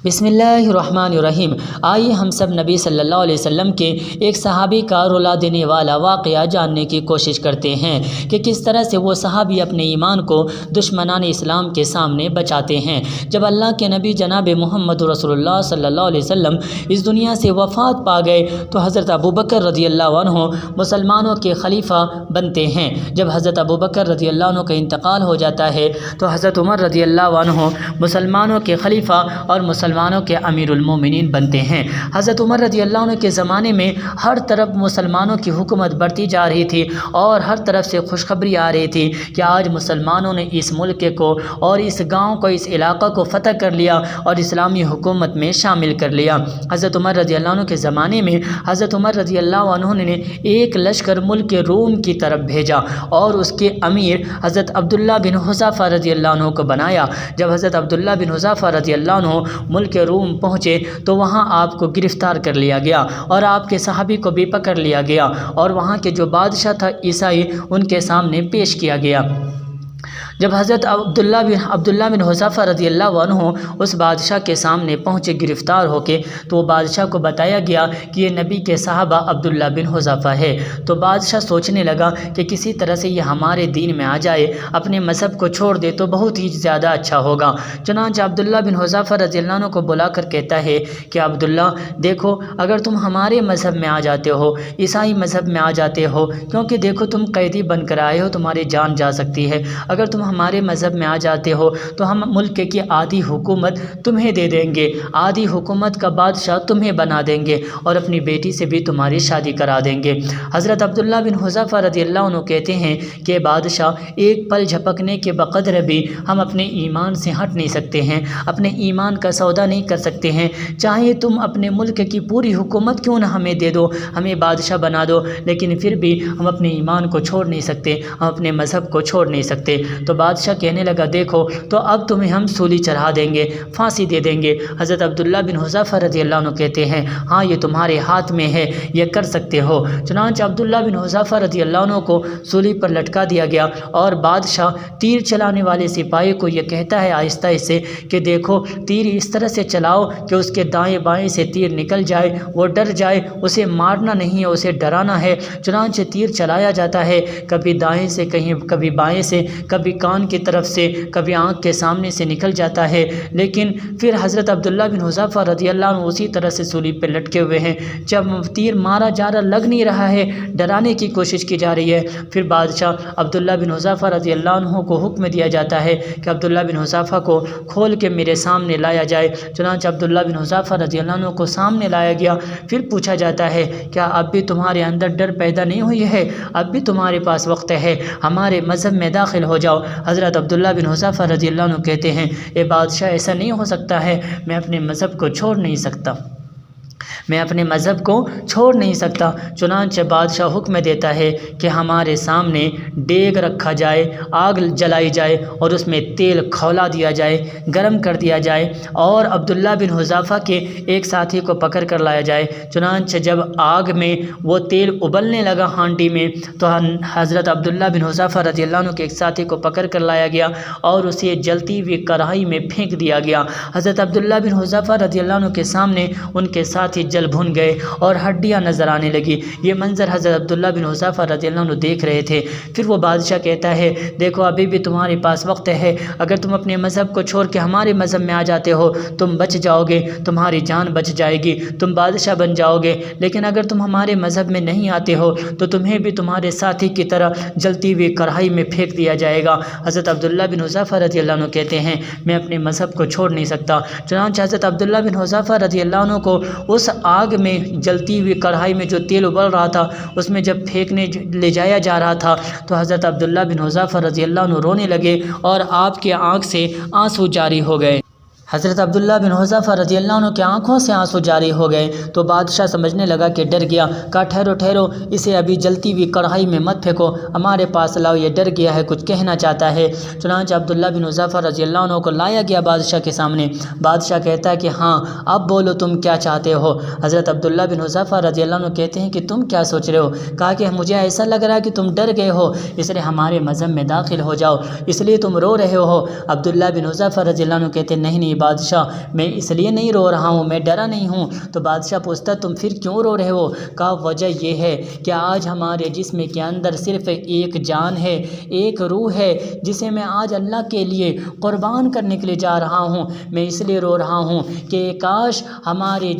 بسم اللہ الرحمن الرحیم۔ آئیے ہم سب نبی صلی اللہ علیہ وسلم کے ایک صحابی کا رلا دینے والا واقعہ جاننے کی کوشش کرتے ہیں کہ کس طرح سے وہ صحابی اپنے ایمان کو دشمنان اسلام کے سامنے بچاتے ہیں۔ جب اللہ کے نبی جناب محمد رسول اللہ صلی اللہ علیہ وسلم اس دنیا سے وفات پا گئے تو حضرت ابوبکر رضی اللہ عنہ مسلمانوں کے خلیفہ بنتے ہیں۔ جب حضرت ابوبکر رضی اللہ عنہ کا انتقال ہو جاتا ہے تو حضرت عمر رضی اللہ عنہ مسلمانوں کے خلیفہ اور مسلمانوں کے امیر المومنین بنتے ہیں۔ حضرت عمر رضی اللہ عنہ کے زمانے میں ہر طرف مسلمانوں کی حکومت بڑھتی جا رہی تھی اور ہر طرف سے خوشخبری آ رہی تھی کہ آج مسلمانوں نے اس ملک کو اور اس گاؤں کو، اس علاقہ کو فتح کر لیا اور اسلامی حکومت میں شامل کر لیا۔ حضرت عمر رضی اللہ عنہ کے زمانے میں حضرت عمر رضی اللہ عنہ نے ایک لشکر ملک روم کی طرف بھیجا اور اس کے امیر حضرت عبداللہ بن حذافہ رضی اللہ عنہ کو بنایا۔ جب حضرت عبداللہ بن حذافہ رضی اللہ عنہ ملک روم پہنچے تو وہاں آپ کو گرفتار کر لیا گیا اور آپ کے صحابی کو بھی پکڑ لیا گیا اور وہاں کے جو بادشاہ تھا عیسائی ان کے سامنے پیش کیا گیا۔ جب حضرت عبداللہ بن حذافہ رضی اللہ عنہ اس بادشاہ کے سامنے پہنچے گرفتار ہو کے تو وہ بادشاہ کو بتایا گیا کہ یہ نبی کے صحابہ عبداللہ بن حذافہ ہے۔ تو بادشاہ سوچنے لگا کہ کسی طرح سے یہ ہمارے دین میں آ جائے، اپنے مذہب کو چھوڑ دے تو بہت ہی زیادہ اچھا ہوگا۔ چنانچہ عبداللہ بن حذافہ رضی اللہ عنہ کو بلا کر کہتا ہے کہ عبداللہ دیکھو، اگر تم ہمارے مذہب میں آ جاتے ہو، عیسائی مذہب میں آ جاتے ہو، کیونکہ دیکھو تم قیدی بن کر آئے ہو، تمہاری جان جا سکتی ہے، اگر تم ہمارے مذہب میں آ جاتے ہو تو ہم ملک کی آدھی حکومت تمہیں دے دیں گے، آدھی حکومت کا بادشاہ تمہیں بنا دیں گے اور اپنی بیٹی سے بھی تمہاری شادی کرا دیں گے۔ حضرت عبداللہ بن حذافہ رضی اللہ عنہ کہتے ہیں کہ بادشاہ، ایک پل جھپکنے کے بقدر بھی ہم اپنے ایمان سے ہٹ نہیں سکتے ہیں، اپنے ایمان کا سودا نہیں کر سکتے ہیں، چاہے تم اپنے ملک کی پوری حکومت کیوں نہ ہمیں دے دو، ہمیں بادشاہ بنا دو، لیکن پھر بھی ہم اپنے ایمان کو چھوڑ نہیں سکتے، ہم اپنے مذہب کو چھوڑ نہیں سکتے۔ تو بادشاہ کہنے لگا دیکھو، تو اب تمہیں ہم سولی چڑھا دیں گے، پھانسی دے دیں گے۔ حضرت عبداللہ بن حذافہ رضی اللہ عنہ کہتے ہیں ہاں، یہ تمہارے ہاتھ میں ہے، یہ کر سکتے ہو۔ چنانچہ عبداللہ بن حذافہ رضی اللہ عنہ کو سولی پر لٹکا دیا گیا اور بادشاہ تیر چلانے والے سپاہی کو یہ کہتا ہے آہستہ سے کہ دیکھو، تیر اس طرح سے چلاؤ کہ اس کے دائیں بائیں سے تیر نکل جائے، وہ ڈر جائے، اسے مارنا نہیں ہے، اسے ڈرانا ہے۔ چنانچہ تیر چلایا جاتا ہے، کبھی دائیں سے کبھی بائیں سے، کبھی کان کی طرف سے، کبھی آنکھ کے سامنے سے نکل جاتا ہے، لیکن پھر حضرت عبداللہ بن حذافہ رضی اللہ عنہ اسی طرح سے سولی پہ لٹکے ہوئے ہیں۔ جب تیر مارا جا رہا، لگ نہیں رہا ہے، ڈرانے کی کوشش کی جا رہی ہے، پھر بادشاہ عبداللہ بن حذافہ رضی اللہ عنہ کو حکم دیا جاتا ہے کہ عبداللہ بن حذافہ کو کھول کے میرے سامنے لایا جائے۔ چنانچہ عبداللہ بن حذافہ رضی اللہ عنہ کو سامنے لایا گیا۔ پھر پوچھا جاتا ہے کیا اب بھی تمہارے اندر ڈر پیدا نہیں ہوئی ہے؟ اب بھی تمہارے پاس وقت ہے، ہمارے مذہب میں داخل ہو جاؤ۔ حضرت عبداللہ بن حذافہ رضی اللہ عنہ کہتے ہیں اے بادشاہ، ایسا نہیں ہو سکتا ہے، میں اپنے مذہب کو چھوڑ نہیں سکتا، میں اپنے مذہب کو چھوڑ نہیں سکتا۔ چنانچہ بادشاہ حکم دیتا ہے کہ ہمارے سامنے دیگ رکھا جائے، آگ جلائی جائے اور اس میں تیل کھولا دیا جائے، گرم کر دیا جائے اور عبداللہ بن حذافہ کے ایک ساتھی کو پکڑ کر لایا جائے۔ چنانچہ جب آگ میں وہ تیل ابلنے لگا ہانڈی میں تو حضرت عبداللہ بن حذافہ رضی اللہ عنہ کے ایک ساتھی کو پکڑ کر لایا گیا اور اسے جلتی ہوئی کڑھائی میں پھینک دیا گیا۔ حضرت عبداللہ بن حذافہ رضی اللہ عنہ کے سامنے ان کے ساتھی جل بھن گئے اور ہڈیاں نظر آنے لگی۔ یہ منظر حضرت عبداللہ بن حذافہ رضی اللہ عنہ دیکھ رہے تھے۔ پھر وہ بادشاہ کہتا ہے دیکھو، ابھی بھی تمہارے پاس وقت ہے، اگر تم اپنے مذہب کو چھوڑ کے ہمارے مذہب میں آ جاتے ہو تم بچ جاؤ گے، تمہاری جان بچ جائے گی، تم بادشاہ بن جاؤ گے، لیکن اگر تم ہمارے مذہب میں نہیں آتے ہو تو تمہیں بھی تمہارے ساتھی کی طرح جلتی ہوئی کڑھائی میں پھینک دیا جائے گا۔ حضرت عبداللہ بن حذافہ رضی اللہ عنہ کہتے ہیں میں اپنے مذہب کو چھوڑ نہیں سکتا۔ چنانچہ حضرت عبداللہ بن حذافہ رضی اللہ عنہ کو اس آگ میں، جلتی ہوئی کڑھائی میں جو تیل ابل رہا تھا اس میں جب پھینکنے لے جایا جا رہا تھا تو حضرت عبداللہ بن حذافہ رضی اللہ عنہ رونے لگے اور آپ کے آنکھ سے آنسو جاری ہو گئے۔ حضرت عبداللہ بن حذافہ رضی اللہ عنہ کی آنکھوں سے آنسو جاری ہو گئے تو بادشاہ سمجھنے لگا کہ ڈر گیا، کہا ٹھہرو ٹھہرو، اسے ابھی جلتی ہوئی کڑھائی میں مت پھینکو، ہمارے پاس لاؤ، یہ ڈر گیا ہے، کچھ کہنا چاہتا ہے۔ چنانچہ عبداللہ بن حذافہ رضی اللہ عنہ کو لایا گیا بادشاہ کے سامنے۔ بادشاہ کہتا ہے کہ ہاں، اب بولو تم کیا چاہتے ہو۔ حضرت عبداللہ بن حذافہ رضی اللہ عنہ کہتے ہیں کہ تم کیا سوچ رہے ہو؟ کہا کہ مجھے ایسا لگ رہا ہے کہ تم ڈر گئے ہو، اس لیے ہمارے مذہب میں داخل ہو جاؤ، اس لیے تم رو رہے ہو۔ عبداللہ بن حذافہ رضی اللہ عنہ کہتے ہیں نہیں نہیں بادشاہ میں اس لیے نہیں رو رہا ہوں، میں ڈرا نہیں ہوں۔ تو بادشاہ پوچھتا تم پھر کیوں رو رہے ہو؟ کہا وجہ یہ ہے کہ آج ہمارے جسم کے اندر صرف ایک جان ہے، ایک روح ہے جسے میں آج اللہ کے لیے قربان کرنے کے لیے جا رہا ہوں۔ میں اس لیے رو رہا ہوں کہ کاش ہمارے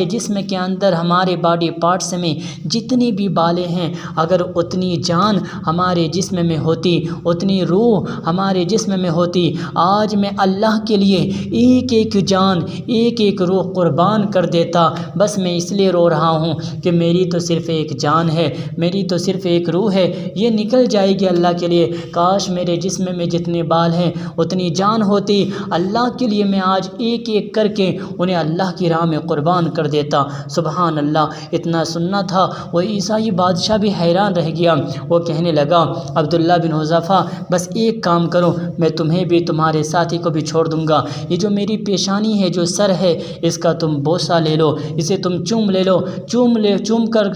جسم کے اندر ہمارے باڈی پارٹس میں جتنی بھی بالیں ہیں، اگر اتنی جان ہمارے جسم میں ہوتی، اتنی روح ہمارے جسم میں ہوتی، آج میں اللہ کے لیے ایک ایک جان، ایک ایک روح قربان کر دیتا۔ بس میں اس لیے رو رہا ہوں کہ میری تو صرف ایک جان ہے، میری تو صرف ایک روح ہے، یہ نکل جائے گی اللہ کے لیے۔ کاش میرے جسم میں جتنے بال ہیں اتنی جان ہوتی، اللہ کے لیے میں آج ایک ایک کر کے انہیں اللہ کی راہ میں قربان کر دیتا۔ سبحان اللہ! اتنا سننا تھا وہ عیسائی بادشاہ بھی حیران رہ گیا۔ وہ کہنے لگا عبداللہ بن حذیفہ بس ایک کام کرو، میں تمہیں بھی تمہارے ساتھی کو بھی چھوڑ دوں گا، یہ جو میری پیشانی ہے، جو سر ہے، اس کا تم بوسہ لے لو، اسے تم چوم لے لو، چوم کر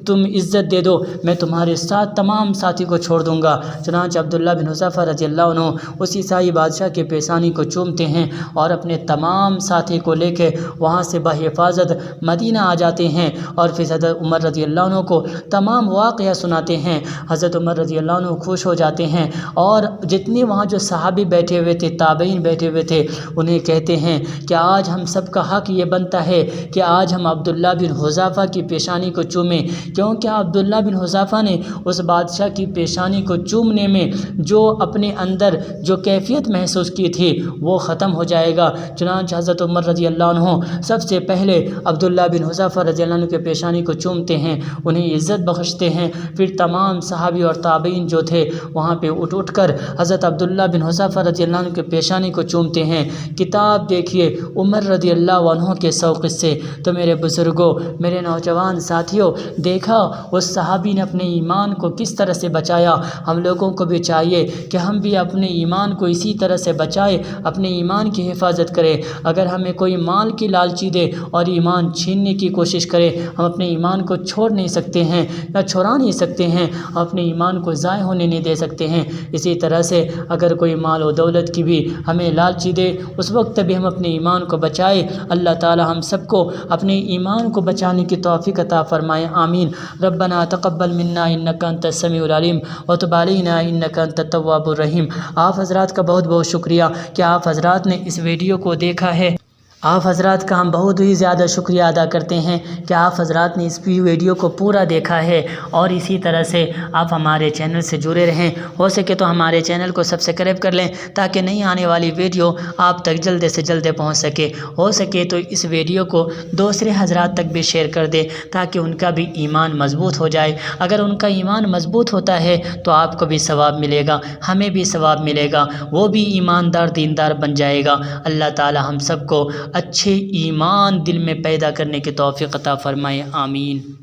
تم عزت دے دو، میں تمہارے ساتھ تمام ساتھی کو چھوڑ دوں گا۔ چنانچہ عبداللہ بن حذیفہ رضی اللہ عنہ اس عیسائی بادشاہ کے پیشانی کو چومتے ہیں اور اپنے تمام ساتھی کو لے کے وہاں سے بحفاظت مدینہ آ جاتے ہیں، اور پھر حضرت عمر رضی اللہ عنہ کو تمام واقعہ سناتے ہیں۔ حضرت عمر رضی اللہ عنہ خوش ہو جاتے ہیں، اور جتنے وہاں جو صحابی بیٹھے ہوئے تھے، تابعین بیٹھے ہوئے تھے، انہیں کہتے ہیں کہ آج ہم سب کا حق یہ بنتا ہے کہ آج ہم عبداللہ بن حذیفہ کی پیشانی کو چومیں، کیونکہ عبداللہ بن حذیفہ نے اس بادشاہ کی پیشانی کو چومنے میں جو اپنے اندر جو کیفیت محسوس کی تھی وہ ختم ہو جائے گا۔ چنانچہ حضرت عمر رضی اللہ عنہ سب سے پہلے عبداللہ بن حذیفہ رضی اللہ عنہ کے پیشانی کو چومتے ہیں، انہیں عزت بخشتے ہیں، پھر تمام صحابی اور تابعین جو تھے وہاں پہ اٹھ کر حضرت عبداللہ بن حذیفہ رضی اللہ عنہ کے پیشانی کو چومتے ہیں۔ کتاب دیکھیے عمر رضی اللہ عنہ کے 100 قصے۔ تو میرے بزرگوں، میرے نوجوان ساتھیوں، دیکھا اس صحابی نے اپنے ایمان کو کس طرح سے بچایا۔ ہم لوگوں کو بھی چاہیے کہ ہم بھی اپنے ایمان کو اسی طرح سے بچائے، اپنے ایمان کی حفاظت کرے۔ اگر ہمیں کوئی مال کی لالچی دے اور ایمان چھیننے کی کوشش کرے، ہم اپنے ایمان کو چھوڑ نہیں سکتے ہیں یا چھڑا نہیں سکتے ہیں، ہم اپنے ایمان کو ضائع ہونے نہیں دے سکتے ہیں۔ اسی طرح سے اگر کوئی مال و دولت کی بھی ہمیں لالچی دے، اس وقت بھی ہم اپنے ایمان کو بچائے۔ اللہ تعالی ہم سب کو اپنے ایمان کو بچانے کی توفیق عطا فرمائے، آمین۔ ربنا تقبل منا انک انت السمیع العلیم وتب علینا انک انت التواب الرحیم۔ آپ حضرات کا بہت بہت شکریہ کہ آپ حضرات نے اس ویڈیو کو دیکھا ہے۔ آپ حضرات کا ہم بہت ہی زیادہ شکریہ ادا کرتے ہیں کہ آپ حضرات نے اس ویڈیو کو پورا دیکھا ہے، اور اسی طرح سے آپ ہمارے چینل سے جڑے رہیں۔ ہو سکے تو ہمارے چینل کو سبسکرائب کر لیں تاکہ نئی آنے والی ویڈیو آپ تک جلد سے جلد پہنچ سکے۔ ہو سکے تو اس ویڈیو کو دوسرے حضرات تک بھی شیئر کر دیں تاکہ ان کا بھی ایمان مضبوط ہو جائے۔ اگر ان کا ایمان مضبوط ہوتا ہے تو آپ کو بھی ثواب ملے گا، ہمیں بھی ثواب ملے گا، وہ بھی ایماندار دیندار بن جائے گا۔ اللہ تعالی ہم سب کو اچھے ایمان دل میں پیدا کرنے کی توفیق عطا فرمائے، آمین۔